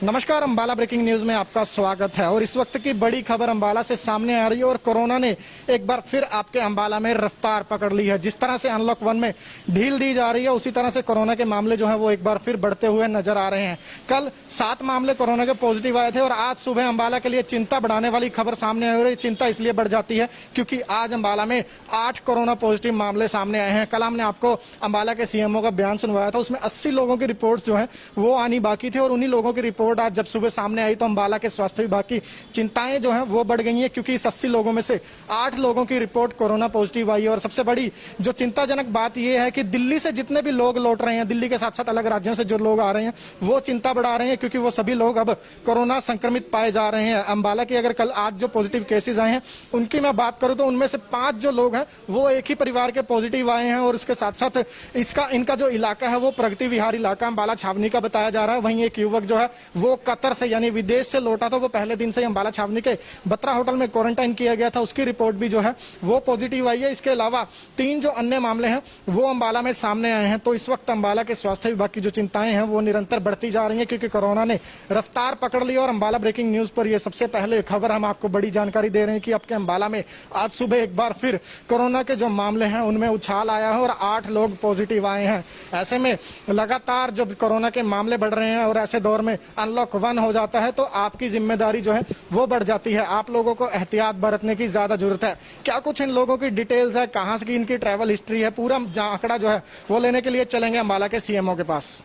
नमस्कार, Ambala breaking news में आपका स्वागत है। और इस वक्त की बड़ी खबर अंबाला से सामने आ रही है और कोरोना ने एक बार फिर आपके अंबाला में रफ्तार पकड़ ली है। जिस तरह से अनलॉक 1 में ढील दी जा रही है, उसी तरह से कोरोना के मामले जो है वो एक बार फिर बढ़ते हुए नजर आ रहे हैं। कल 7 मामले कोरोना के पॉजिटिव आए थे और आज सुबह अंबाला के लिए चिंता बढ़ाने वाली खबर सामने आई। और चिंता इसलिए बढ़ जाती है क्योंकि आज अंबाला में 8 कोरोना पॉजिटिव मामले सामने आए हैं। कल हमने आपको अंबाला के सीएमओ का बयान सुनवाया था, उसमें 80 लोगों की रिपोर्ट्स जो है वो आनी बाकी थी और उन्हीं लोगों की रिपोर्ट आज जब सुबह सामने आई तो अंबाला के स्वास्थ्य विभाग की चिंताएं जो हैं वो बढ़ गई हैं, क्योंकि इस 80 लोगों में से 8 लोगों की रिपोर्ट कोरोना पॉजिटिव आई है। और सबसे बड़ी जो चिंताजनक बात यह है कि दिल्ली से जितने भी लोग लौट रहे हैं, दिल्ली के साथ साथ अलग राज्यों से जो लोग आ रहे हैं, वो चिंता बढ़ा रहे हैं, क्योंकि वो सभी लोग अब कोरोना संक्रमित पाए जा रहे हैं। अंबाला की अगर कल आज जो पॉजिटिव केसेस आए हैं उनकी मैं बात करूं तो उनमें से 5 जो लोग हैं वो एक ही परिवार के पॉजिटिव आए हैं। और इसके साथ साथ इनका जो इलाका है वो प्रगति विहार इलाका अंबाला छावनी का बताया जा रहा है। वहीं एक युवक जो है वो कतर से यानी विदेश से लौटा था, वो पहले दिन से ही अंबाला छावनी के बत्रा होटल में क्वारंटाइन किया गया था, उसकी रिपोर्ट भी जो है वो पॉजिटिव आई है। इसके अलावा 3 जो अन्य मामले हैं वो अंबाला में सामने आए हैं। तो इस वक्त अंबाला के स्वास्थ्य विभाग की जो चिंताएं हैं वो निरंतर बढ़ती जा रही हैं, क्योंकि कोरोना ने रफ्तार पकड़ ली। और अंबाला ब्रेकिंग न्यूज पर यह सबसे पहले खबर हम आपको बड़ी जानकारी दे रहे हैं कि आपके अंबाला में आज सुबह एक बार फिर कोरोना के जो मामले हैं उनमें उछाल आया है और 8 लोग पॉजिटिव आए हैं। ऐसे में लगातार जब कोरोना के मामले बढ़ रहे हैं और ऐसे दौर में अनलॉक 1 हो जाता है तो आपकी जिम्मेदारी जो है वो बढ़ जाती है। आप लोगों को एहतियात बरतने की ज्यादा जरूरत है। क्या कुछ इन लोगों की डिटेल्स है, कहां से इनकी ट्रैवल हिस्ट्री है, पूरा आंकड़ा जो है वो लेने के लिए चलेंगे अंबाला के सीएमओ के पास।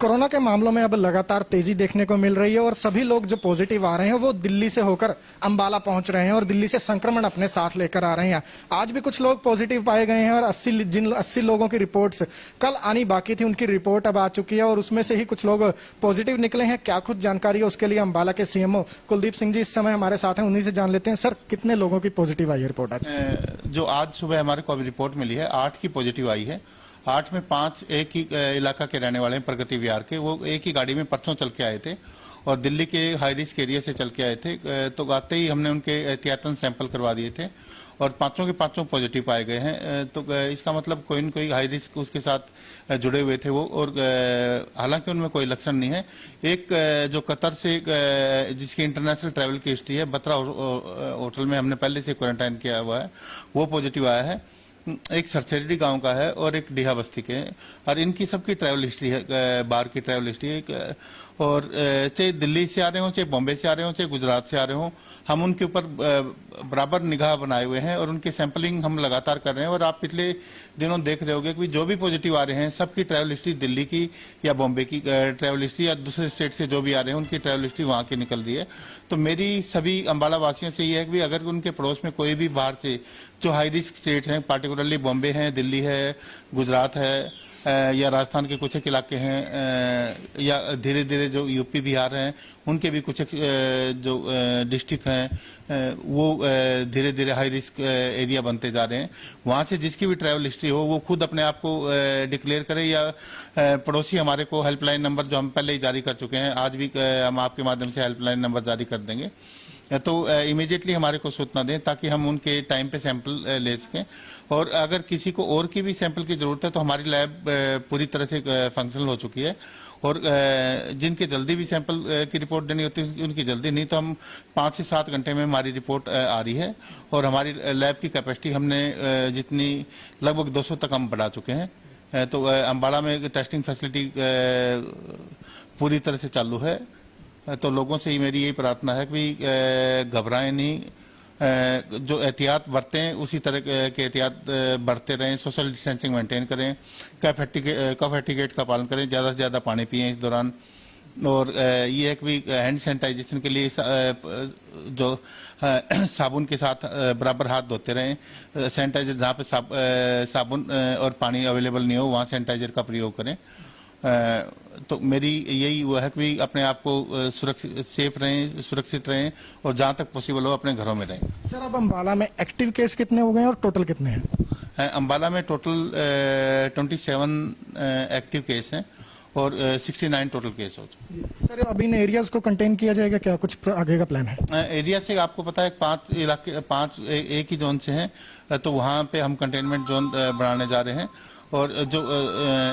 कोरोना के मामलों में अब लगातार तेजी देखने को मिल रही है और सभी लोग जो पॉजिटिव आ रहे हैं वो दिल्ली से होकर अंबाला पहुंच रहे हैं और दिल्ली से संक्रमण अपने साथ लेकर आ रहे हैं। आज भी कुछ लोग पॉजिटिव पाए गए हैं और 80 लोगों की रिपोर्ट्स कल आनी बाकी थी, उनकी रिपोर्ट अब आ चुकी है और उसमें से ही कुछ लोग पॉजिटिव निकले हैं। क्या कुछ जानकारी है उसके लिए अंबाला के सीएमओ कुलदीप सिंह जी इस समय हमारे साथ हैं, उन्हीं से जान लेते हैं। सर, कितने लोगों की पॉजिटिव आई है रिपोर्ट आज? जो आज सुबह हमारे को अभी रिपोर्ट मिली है 8 की पॉजिटिव आई है। 8 में 5 एक ही इलाका के रहने वाले हैं, प्रगति विहार के। वो एक ही गाड़ी में परसों चल के आए थे और दिल्ली के हाई रिस्क एरिया से चल के आए थे। तो आते ही हमने उनके एहतियातन सैंपल करवा दिए थे और 5 के 5 पॉजिटिव पाए गए हैं। तो इसका मतलब कोई न कोई हाई रिस्क उसके साथ जुड़े हुए थे वो। और हालांकि उनमें कोई लक्षण नहीं है। एक जो कतर से जिसकी इंटरनेशनल ट्रैवल की हिस्ट्री है, बत्रा होटल में हमने पहले से क्वारंटाइन किया हुआ है, वो पॉजिटिव आया है। एक सरसेडी गांव का है और एक डीहा बस्ती के हैं और इनकी सबकी ट्रैवल हिस्ट्री है, बाहर की ट्रैवल हिस्ट्री है। और चाहे दिल्ली से आ रहे हो, चाहे बॉम्बे से आ रहे हो, चाहे गुजरात से आ रहे हो, हम उनके ऊपर बराबर निगाह बनाए हुए हैं और उनकी सैंपलिंग हम लगातार कर रहे हैं। और आप पिछले दिनों देख रहे होंगे कि जो भी पॉजिटिव आ रहे हैं सबकी ट्रैवल हिस्ट्री दिल्ली की या बॉम्बे की ट्रैवल हिस्ट्री या दूसरे स्टेट से जो भी आ रहे हैं उनकी ट्रैवल हिस्ट्री वहां की निकल रही है। तो मेरी सभी अंबाला वासियों से ये है कि अगर उनके पड़ोस में कोई भी बाहर से जो हाई रिस्क स्टेट हैं, पार्टिकुलरली बॉम्बे है, दिल्ली है, गुजरात है या राजस्थान के कुछ एक इलाके हैं या धीरे धीरे जो यूपी बिहार हैं उनके भी कुछ जो डिस्ट्रिक्ट हैं वो धीरे धीरे हाई रिस्क एरिया बनते जा रहे हैं। वहां से जिसकी भी ट्रैवल हिस्ट्री हो वो खुद अपने आप को डिक्लेयर करे या पड़ोसी हमारे को हेल्पलाइन नंबर जो हम पहले ही जारी कर चुके हैं, आज भी हम आपके माध्यम से हेल्पलाइन नंबर जारी कर देंगे, तो इमीडिएटली हमारे को सूचना दें ताकि हम उनके टाइम पे सैंपल ले सकें। और अगर किसी को और की भी सैंपल की जरूरत है तो हमारी लैब पूरी तरह से फंक्शनल हो चुकी है और जिनके जल्दी भी सैंपल की रिपोर्ट देनी होती है उनकी जल्दी, नहीं तो हम 5 से 7 घंटे में हमारी रिपोर्ट आ रही है। और हमारी लैब की कैपेसिटी हमने जितनी लगभग 200 तक हम बढ़ा चुके हैं। तो अंबाला में टेस्टिंग फैसिलिटी पूरी तरह से चालू है। तो लोगों से मेरी यही प्रार्थना है कि घबराएं नहीं, जो एहतियात बरतें उसी तरह के एहतियात बरते रहें, सोशल डिस्टेंसिंग मेंटेन करें, कफ एटिकेट का पालन करें, ज़्यादा से ज़्यादा पानी पिएं इस दौरान। और ये है कि हैंड सैनिटाइजेशन के लिए जो साबुन के साथ बराबर हाथ धोते रहें। सैनिटाइजर जहाँ पे साबुन और पानी अवेलेबल नहीं हो वहाँ सैनिटाइजर का प्रयोग करें। तो मेरी यही वो है कि अपने आप को सेफ रहें, सुरक्षित रहें और जहां तक पॉसिबल हो अपने घरों में रहें। सर, अब अंबाला में एक्टिव केस कितने हो गए और टोटल कितने हैं? अंबाला में टोटल 27 एक्टिव केस हैं और 69 टोटल केस हो चुके। सर, अब इन एरियाज को कंटेन किया जाएगा, क्या कुछ आगे का प्लान है? एरिया से आपको पता है 5 इलाके 5 एक ही जोन से हैं, तो वहां पे हम कंटेनमेंट जोन बनाने जा रहे हैं और जो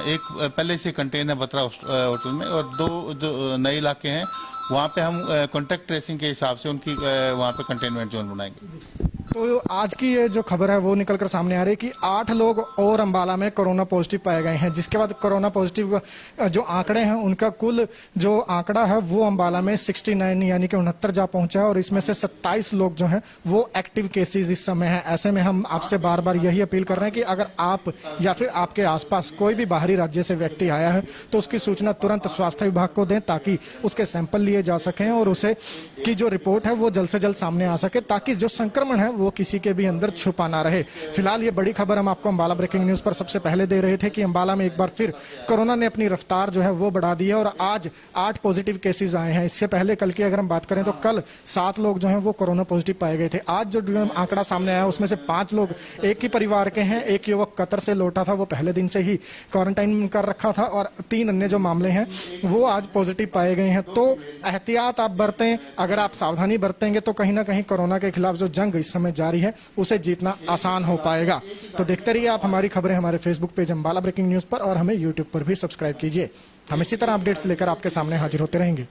एक पहले से कंटेन है बत्रा होटल में, और 2 जो नए इलाके हैं वहाँ पे हम कॉन्टैक्ट ट्रेसिंग के हिसाब से उनकी वहाँ पे कंटेनमेंट जोन बनाएंगे। तो आज की ये जो खबर है वो निकलकर सामने आ रही है कि 8 लोग और अंबाला में कोरोना पॉजिटिव पाए गए हैं, जिसके बाद कोरोना पॉजिटिव जो आंकड़े हैं उनका कुल जो आंकड़ा है वो अंबाला में 69 यानी कि 69 जा पहुंचा है, और इसमें से 27 लोग जो हैं वो एक्टिव केसेस इस समय है। ऐसे में हम आपसे बार बार यही अपील कर रहे हैं कि अगर आप या फिर आपके आसपास कोई भी बाहरी राज्य से व्यक्ति आया है तो उसकी सूचना तुरंत स्वास्थ्य विभाग को दें, ताकि उसके सैंपल लिए जा सकें और उसे की जो रिपोर्ट है वो जल्द से जल्द सामने आ सके, ताकि जो संक्रमण है वो किसी के भी अंदर छुपा ना रहे। फिलहाल ये बड़ी खबर हम आपको अंबाला ब्रेकिंग न्यूज पर सबसे पहले दे रहे थे कि अंबाला में एक बार फिर कोरोना ने अपनी रफ्तार जो है वो बढ़ा दी है और आज 8 पॉजिटिव केसेस आए हैं। इससे पहले कल की अगर हम बात करें तो कल 7 लोग जो हैं वो कोरोना पॉजिटिव पाए गए थे। आज जो आंकड़ा सामने आया उसमें से 5 लोग एक ही परिवार के हैं। एक युवक कतर से लौटा था, वो पहले दिन से ही क्वारंटाइन कर रखा था, और 3 अन्य जो मामले हैं वो आज पॉजिटिव पाए गए हैं। तो एहतियात आप बरतें, अगर आप सावधानी बरतेंगे तो कहीं ना कहीं कोरोना के खिलाफ जो जंग इस समय जारी है उसे जीतना आसान हो पाएगा। तो देखते रहिए आप हमारी खबरें हमारे Facebook page Ambala breaking news पर, और हमें यूट्यूब पर भी सब्सक्राइब कीजिए। हम इसी तरह अपडेट्स लेकर आपके सामने हाजिर होते रहेंगे।